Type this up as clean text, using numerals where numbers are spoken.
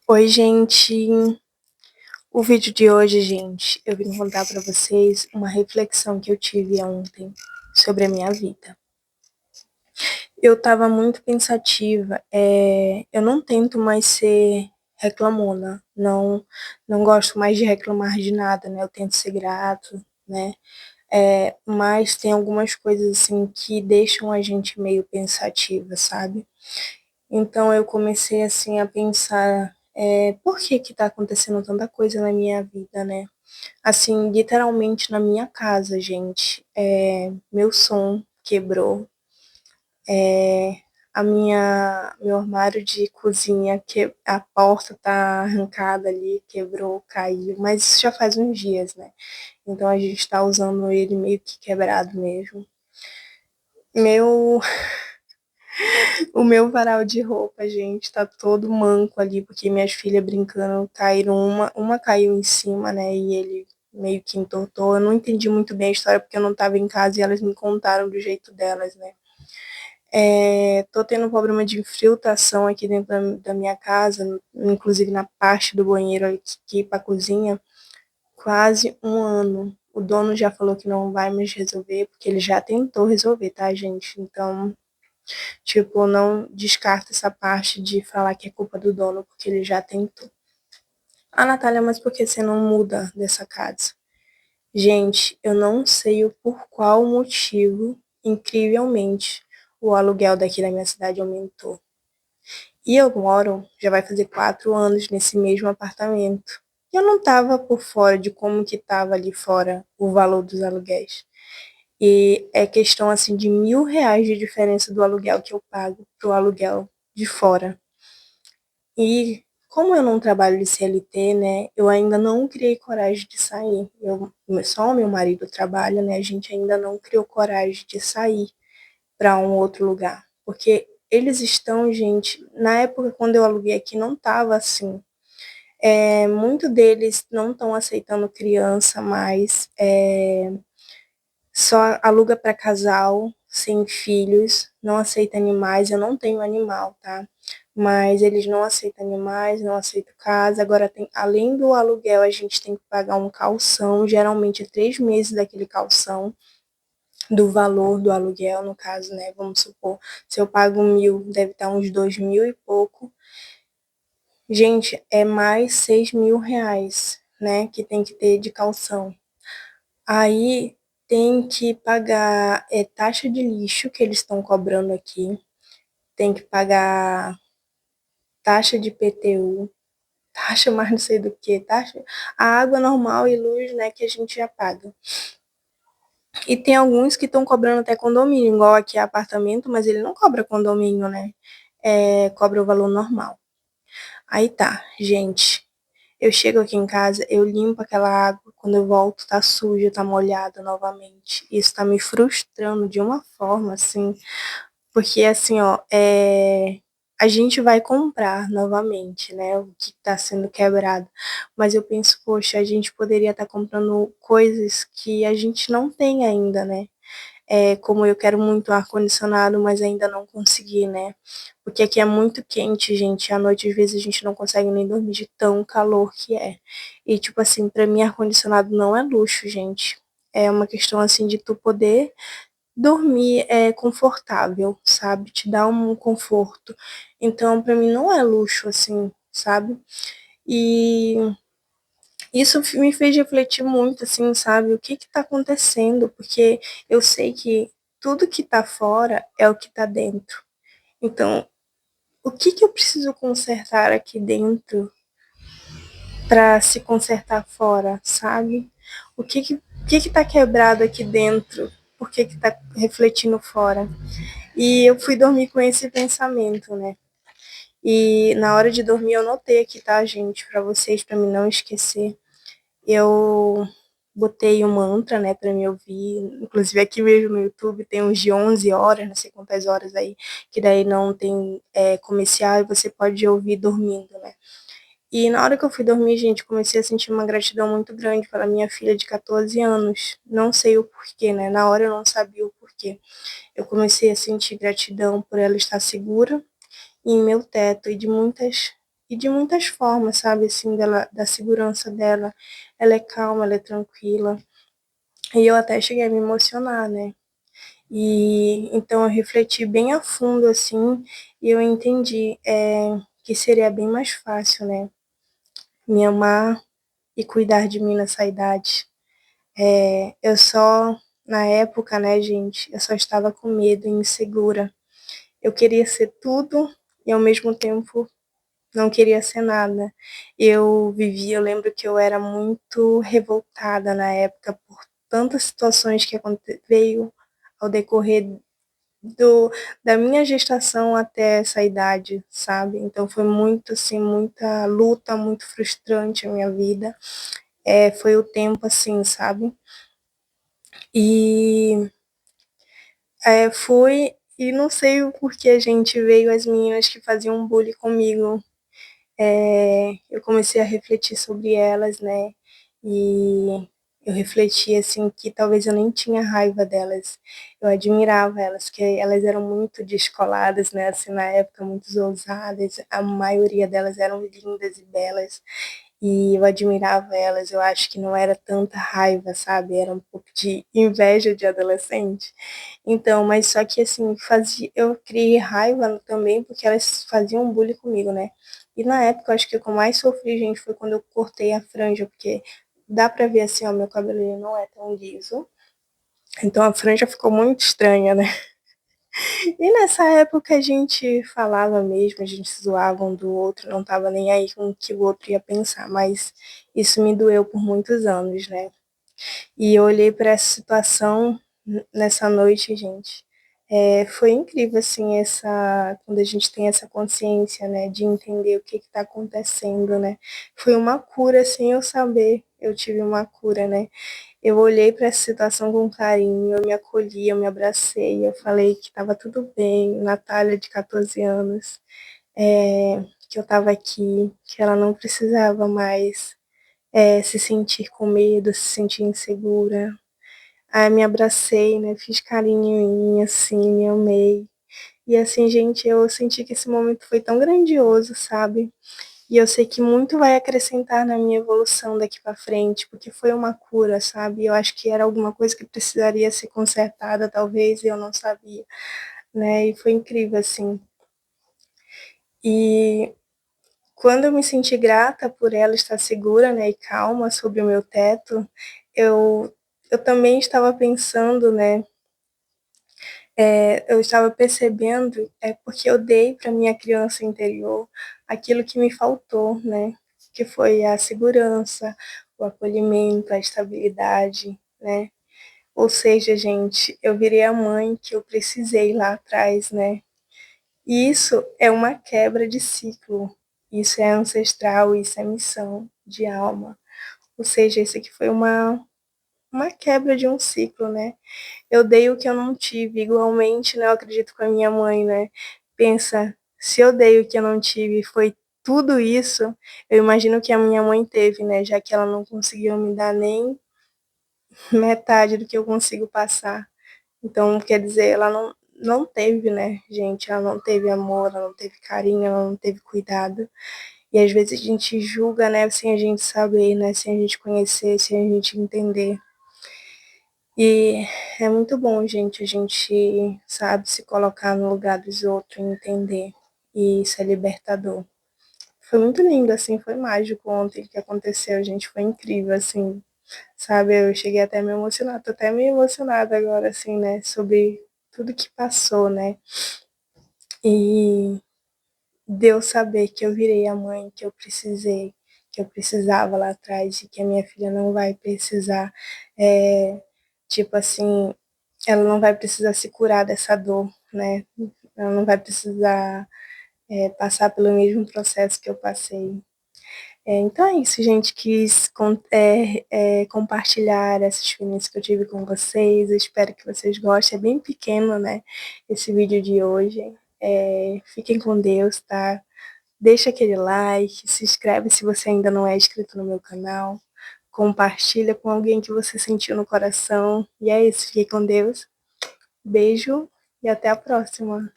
Oi, gente. O vídeo de hoje, gente, eu vim contar para vocês uma reflexão que eu tive ontem sobre a minha vida. Eu estava muito pensativa. Eu não tento mais ser reclamona. Não gosto mais de reclamar de nada, né? Eu tento ser grato, né? Mas tem algumas coisas assim que deixam a gente meio pensativa, sabe? Então eu comecei assim a pensar, por que que tá acontecendo tanta coisa na minha vida, né? Assim, literalmente na minha casa, gente. Meu som quebrou, meu armário de cozinha, que a porta tá arrancada ali, quebrou, caiu, mas isso já faz uns dias, né? Então a gente tá usando ele meio que quebrado mesmo. Meu O meu varal de roupa, gente, tá todo manco ali, porque minhas filhas brincando caíram, uma caiu em cima, né, e ele meio que entortou. Eu não entendi muito bem a história porque eu não tava em casa e elas me contaram do jeito delas, né. Tô tendo um problema de infiltração aqui dentro da minha casa, inclusive na parte do banheiro aqui pra cozinha, quase um ano. O dono já falou que não vai mais resolver, porque ele já tentou resolver, tá, gente? Então, tipo, não descarta essa parte de falar que é culpa do dono, porque ele já tentou. Ah, Natália, mas por que você não muda dessa casa? Gente, eu não sei o por qual motivo, incrivelmente, o aluguel daqui da minha cidade aumentou. E eu moro, já vai fazer 4 anos nesse mesmo apartamento. E eu não estava por fora de como que estava ali fora o valor dos aluguéis. E é questão assim de R$ 1.000 de diferença do aluguel que eu pago pro aluguel de fora. E como eu não trabalho de CLT, né, eu ainda não criei coragem de sair. Só o meu marido trabalha, né, a gente ainda não criou coragem de sair para um outro lugar. Porque eles estão, gente, na época quando eu aluguei aqui não tava assim. Muito deles não estão aceitando criança mais. Só aluga para casal, sem filhos, não aceita animais. Eu não tenho animal, tá? Mas eles não aceitam animais, não aceitam casa. Agora, além do aluguel, a gente tem que pagar um calção, geralmente é 3 meses daquele calção, do valor do aluguel, no caso, né? Vamos supor, se eu pago 1.000, deve estar uns 2.000 e pouco. Gente, é mais R$ 6.000, né? Que tem que ter de calção. Aí tem que pagar taxa de lixo que eles estão cobrando aqui, tem que pagar taxa de IPTU, taxa mais não sei do que, taxa, a água normal e luz, né, que a gente já paga. E tem alguns que estão cobrando até condomínio, igual aqui é apartamento, mas ele não cobra condomínio, né? Cobra o valor normal. Aí tá, gente. Eu chego aqui em casa, eu limpo aquela água, quando eu volto tá suja, tá molhada novamente. Isso tá me frustrando de uma forma, assim, porque assim, ó, a gente vai comprar novamente, né, o que tá sendo quebrado. Mas eu penso, poxa, a gente poderia estar comprando coisas que a gente não tem ainda, né? Como eu quero muito ar-condicionado, mas ainda não consegui, né? Porque aqui é muito quente, gente. À noite, às vezes, a gente não consegue nem dormir de tão calor que é. E, tipo assim, pra mim, ar-condicionado não é luxo, gente. É uma questão, assim, de tu poder dormir confortável, sabe? Te dar um conforto. Então, pra mim, não é luxo, assim, sabe? E isso me fez refletir muito, assim, sabe, o que que tá acontecendo, porque eu sei que tudo que tá fora é o que tá dentro. Então, o que que eu preciso consertar aqui dentro para se consertar fora, sabe? O que que tá quebrado aqui dentro? Por que que tá refletindo fora? E eu fui dormir com esse pensamento, né? E na hora de dormir eu notei aqui, tá, gente, para vocês, para mim não esquecer. Eu botei um mantra, né, para me ouvir. Inclusive aqui mesmo no YouTube tem uns de 11 horas, não sei quantas horas aí, que daí não tem comercial e você pode ouvir dormindo, né. E na hora que eu fui dormir, gente, comecei a sentir uma gratidão muito grande pela minha filha de 14 anos. Não sei o porquê, né, na hora eu não sabia o porquê. Eu comecei a sentir gratidão por ela estar segura em meu teto e de muitas e de muitas formas, sabe, assim, da segurança dela. Ela é calma, ela é tranquila. E eu até cheguei a me emocionar, né? E então eu refleti bem a fundo, assim, e eu entendi que seria bem mais fácil, né? Me amar e cuidar de mim nessa idade. Eu só, na época, né, gente, eu só estava com medo e insegura. Eu queria ser tudo e ao mesmo tempo não queria ser nada. Eu lembro que eu era muito revoltada na época por tantas situações que veio ao decorrer do, da minha gestação até essa idade, sabe? Então foi muito, assim, muita luta, muito frustrante a minha vida. Foi o tempo, assim, sabe? E fui, e não sei o porquê a gente veio as meninas que faziam bullying comigo. Eu comecei a refletir sobre elas, né? E eu refleti assim que talvez eu nem tinha raiva delas. Eu admirava elas, que elas eram muito descoladas, né? Assim, na época, muito ousadas. A maioria delas eram lindas e belas. E eu admirava elas. Eu acho que não era tanta raiva, sabe? Era um pouco de inveja de adolescente. Então, mas só que assim, eu criei raiva também porque elas faziam bullying comigo, né? E na época, eu acho que o que eu mais sofri, gente, foi quando eu cortei a franja, porque dá pra ver assim, ó, meu cabelo ele não é tão liso. Então a franja ficou muito estranha, né? E nessa época a gente falava mesmo, a gente se zoava um do outro, não tava nem aí com o que o outro ia pensar, mas isso me doeu por muitos anos, né? E eu olhei para essa situação nessa noite, gente. Foi incrível, assim, quando a gente tem essa consciência, né, de entender o que está acontecendo, né? Foi uma cura, sem eu saber, eu tive uma cura, né? Eu olhei para essa situação com carinho, eu me acolhi, eu me abracei, eu falei que estava tudo bem, Natália, de 14 anos, que eu estava aqui, que ela não precisava mais se sentir com medo, se sentir insegura. Aí me abracei, né? Fiz carinho em mim, assim, me amei. E assim, gente, eu senti que esse momento foi tão grandioso, sabe? E eu sei que muito vai acrescentar na minha evolução daqui para frente, porque foi uma cura, sabe? Eu acho que era alguma coisa que precisaria ser consertada, talvez, e eu não sabia, né? E foi incrível, assim. E quando eu me senti grata por ela estar segura, né, e calma sobre o meu teto, eu, eu também estava pensando, né, eu estava percebendo, porque eu dei para minha criança interior aquilo que me faltou, né, que foi a segurança, o acolhimento, a estabilidade, né. Ou seja, gente, eu virei a mãe que eu precisei lá atrás, né. E isso é uma quebra de ciclo. Isso é ancestral, isso é missão de alma. Ou seja, isso aqui foi uma quebra de um ciclo, né? Eu dei o que eu não tive, igualmente, né? Eu acredito com a minha mãe, né? Pensa, se eu dei o que eu não tive, foi tudo isso, eu imagino que a minha mãe teve, né? Já que ela não conseguiu me dar nem metade do que eu consigo passar. Então, quer dizer, ela não teve, né, gente? Ela não teve amor, ela não teve carinho, ela não teve cuidado. E às vezes a gente julga, né, sem a gente saber, né, sem a gente conhecer, sem a gente entender. E é muito bom, gente, a gente, sabe, se colocar no lugar dos outros e entender. E isso é libertador. Foi muito lindo, assim, foi mágico ontem o que aconteceu, gente, foi incrível, assim, sabe? Eu cheguei até a me emocionar, tô até meio emocionada agora, assim, né, sobre tudo que passou, né? E deu saber que eu virei a mãe que eu precisei, que eu precisava lá atrás, e que a minha filha não vai precisar, é, tipo assim, ela não vai precisar se curar dessa dor, né? Ela não vai precisar passar pelo mesmo processo que eu passei. Então é isso, gente. Quis compartilhar essa experiência que eu tive com vocês. Eu espero que vocês gostem. É bem pequeno, né? Esse vídeo de hoje. Fiquem com Deus, tá? Deixa aquele like, se inscreve se você ainda não é inscrito no meu canal. Compartilha com alguém que você sentiu no coração. E é isso. Fique com Deus. Beijo e até a próxima.